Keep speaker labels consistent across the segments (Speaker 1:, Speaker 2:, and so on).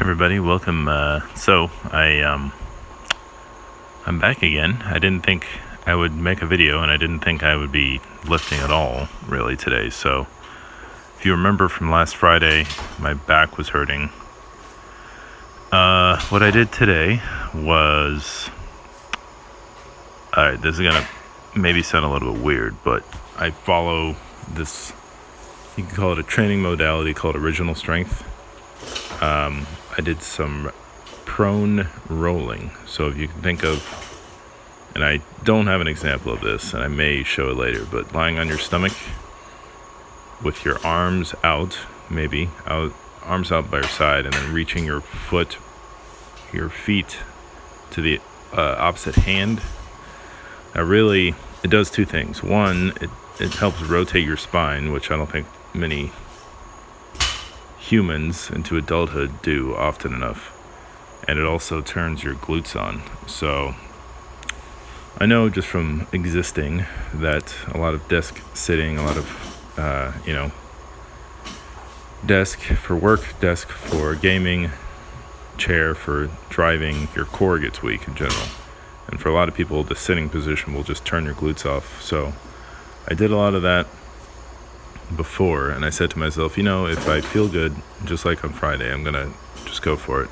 Speaker 1: Everybody, welcome. I'm back again. I didn't think I would make a video, and I didn't think I would be lifting at all, really, today. So, if you remember from last Friday, my back was hurting. What I did today was, alright, this is gonna maybe sound a little bit weird, but I follow this, you can call it a training modality called original strength. I did some prone rolling. So if you can think of, and I don't have an example of this, and I may show it later, but lying on your stomach with your arms out, arms out by your side, and then reaching your feet to the opposite hand. It does two things. One, it helps rotate your spine, which I don't think many humans into adulthood do often enough, and it also turns your glutes on. So I know just from existing that a lot of desk sitting, a lot of desk for work, desk for gaming, chair for driving, your core gets weak in general, and for a lot of people the sitting position will just turn your glutes off. So I did a lot of that before, and I said to myself, if I feel good, just like on Friday, I'm gonna just go for it.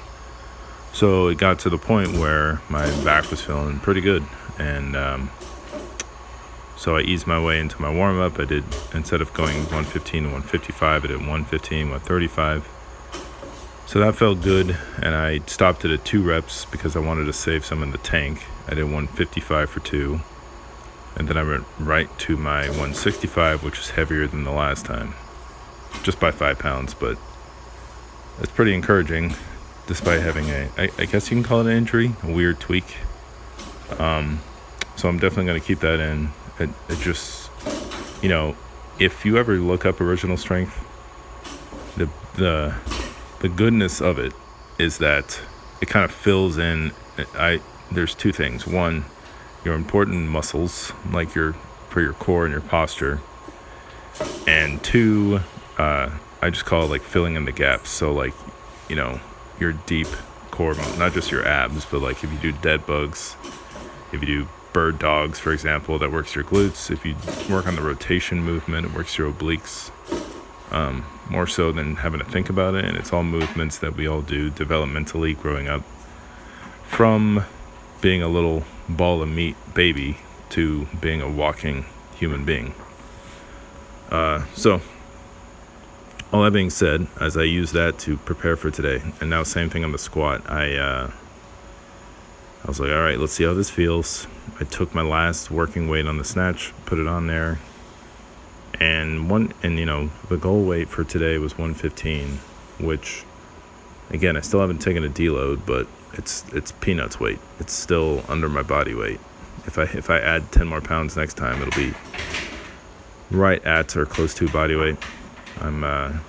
Speaker 1: So it got to the point where my back was feeling pretty good, and so I eased my way into my warm-up. I did, instead of going 115 to 155, I did 115, 135. So that felt good, and I stopped it at 2 reps because I wanted to save some in the tank. I did 155 for 2. And then I went right to my 165, which is heavier than the last time, just by 5 pounds. But it's pretty encouraging, despite having I guess you can call it an injury, a weird tweak. So I'm definitely going to keep that in. It just, if you ever look up original strength, the goodness of it is that it kind of fills in. There's two things. One, your important muscles, like for your core and your posture, and 2, I just call it like filling in the gaps. So your deep core, not just your abs, but like if you do dead bugs, if you do bird dogs, for example, that works your glutes. If you work on the rotation movement, it works your obliques, more so than having to think about it. And it's all movements that we all do developmentally growing up, from being a little ball of meat baby to being a walking human being. So all that being said, as I use that to prepare for today, and now same thing on the squat, I was like, all right, let's see how this feels. I took my last working weight on the snatch, put it on there, and the goal weight for today was 115, which again, I still haven't taken a deload, but it's peanuts weight. It's still under my body weight. If I add 10 more pounds next time, it'll be right at or close to body weight. I'm I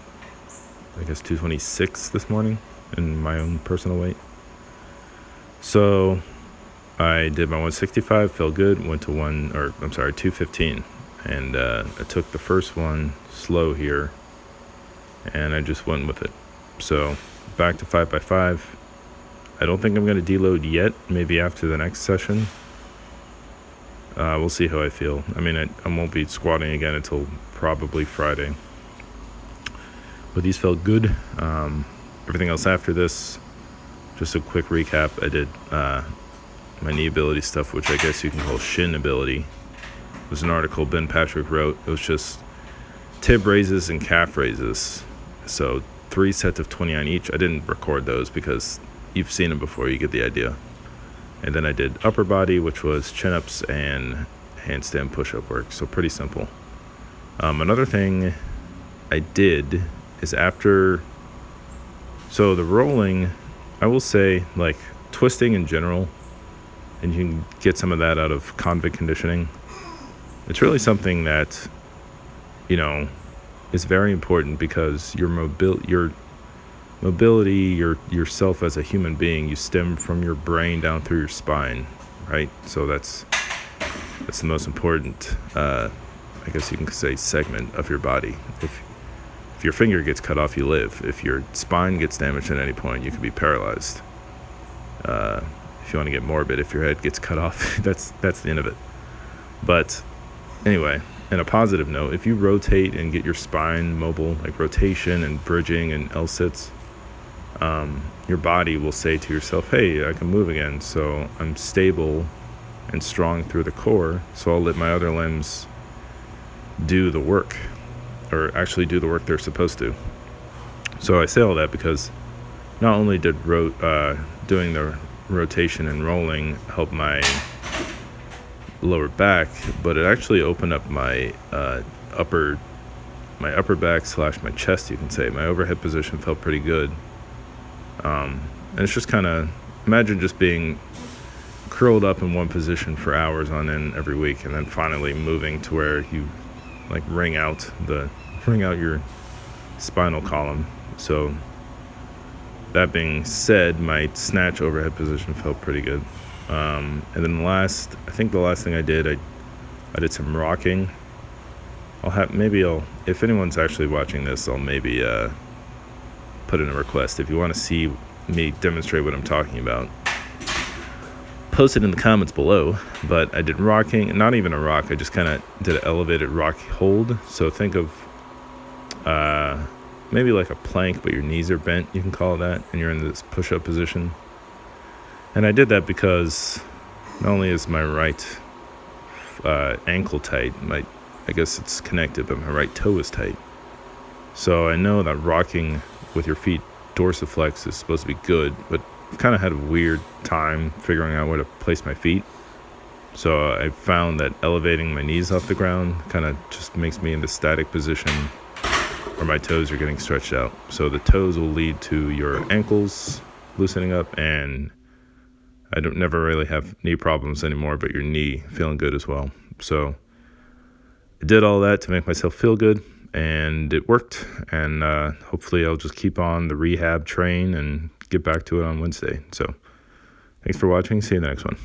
Speaker 1: guess 226 this morning in my own personal weight. So I did my 165, felt good, went to 215, and I took the first one slow here, and I just went with it. So back to 5x5. I don't think I'm going to deload yet, maybe after the next session. We'll see how I feel. I mean, I won't be squatting again until probably Friday. But these felt good. Everything else after this, just a quick recap. I did my knee ability stuff, which I guess you can call shin ability. It was an article Ben Patrick wrote. It was just tib raises and calf raises. So 3 sets of 20 on each. I didn't record those because you've seen them before, you get the idea. And then I did upper body, which was chin-ups and handstand push-up work. So pretty simple. Another thing I did is so the rolling, I will say, like twisting in general, and you can get some of that out of convict conditioning. It's really something that, is very important, because your mobility, yourself as a human being, you stem from your brain down through your spine, right? So that's the most important, I guess you can say, segment of your body. If If your finger gets cut off, you live. If your spine gets damaged at any point, you could be paralyzed. If you want to get morbid, if your head gets cut off, that's the end of it. But anyway, in a positive note, if you rotate and get your spine mobile, like rotation and bridging and L-sits, your body will say to yourself, hey, I can move again, so I'm stable and strong through the core, so I'll let my other limbs do the work, or actually do the work they're supposed to. So I say all that because not only did doing the rotation and rolling help my lower back, but it actually opened up my upper back / my chest, you can say. My overhead position felt pretty good. And it's just kind of, imagine just being curled up in one position for hours on end every week, and then finally moving to where you like ring out your spinal column. So that being said, my snatch overhead position felt pretty good. And then the last thing I did did some rocking. If anyone's actually watching this, I'll maybe put in a request. If you want to see me demonstrate what I'm talking about, post it in the comments below. But I did rocking, not even a rock, I just kind of did an elevated rock hold. So think of maybe like a plank, but your knees are bent, you can call it that, and you're in this push-up position. And I did that because not only is my right ankle tight, I guess it's connected, but my right toe is tight. So I know that rocking with your feet dorsiflex is supposed to be good, but I've kind of had a weird time figuring out where to place my feet. So I found that elevating my knees off the ground kind of just makes me in the static position where my toes are getting stretched out. So the toes will lead to your ankles loosening up, and I don't never really have knee problems anymore, but your knee feeling good as well. So I did all that to make myself feel good, and it worked. And hopefully I'll just keep on the rehab train and get back to it on Wednesday. So thanks for watching. See you in the next one.